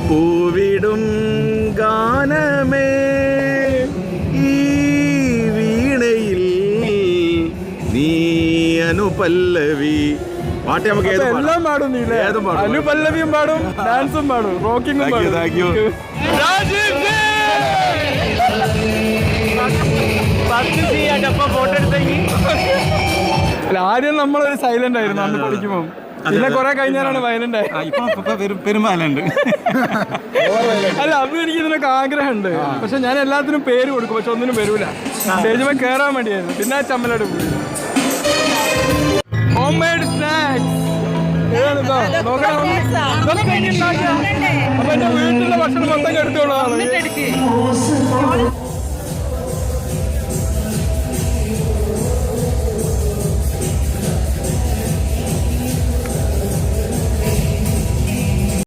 പൂവിടും ഗാനമേ ഈ വീണയിൽ നീ അനുപല്ലവി. പാട്ട് നമുക്ക് എല്ലാം പാടും. നീ അനുപല്ലവിയും പാടും, ഡാൻസും പാടും, റോക്കിങ്ങും പാടും. ആദ്യം നമ്മളൊരു സൈലന്റ് ആയിരുന്നു അന്ന് പഠിക്കുമ്പോ, പിന്നെ കൊറേ കഴിഞ്ഞാലാണ് വയലന്റ് ആയത്. പെരുമാലുണ്ട്. അല്ല, അത് എനിക്ക് ഇതിനൊക്കെ ആഗ്രഹമുണ്ട്. പക്ഷെ ഞാൻ എല്ലാത്തിനും പേര് കൊടുക്കും, പക്ഷെ ഒന്നിനും വരൂല. സ്റ്റേജിൽ കയറാൻ വേണ്ടിയായിരുന്നു. പിന്നെ ആ ചമ്മലോട് പോയി. ഹോം മെയ്ഡ് സ്നാക്സ് അപ്പൊ എന്റെ വീട്ടിലുള്ള ഭക്ഷണം മൊത്തം എടുത്തോളാം.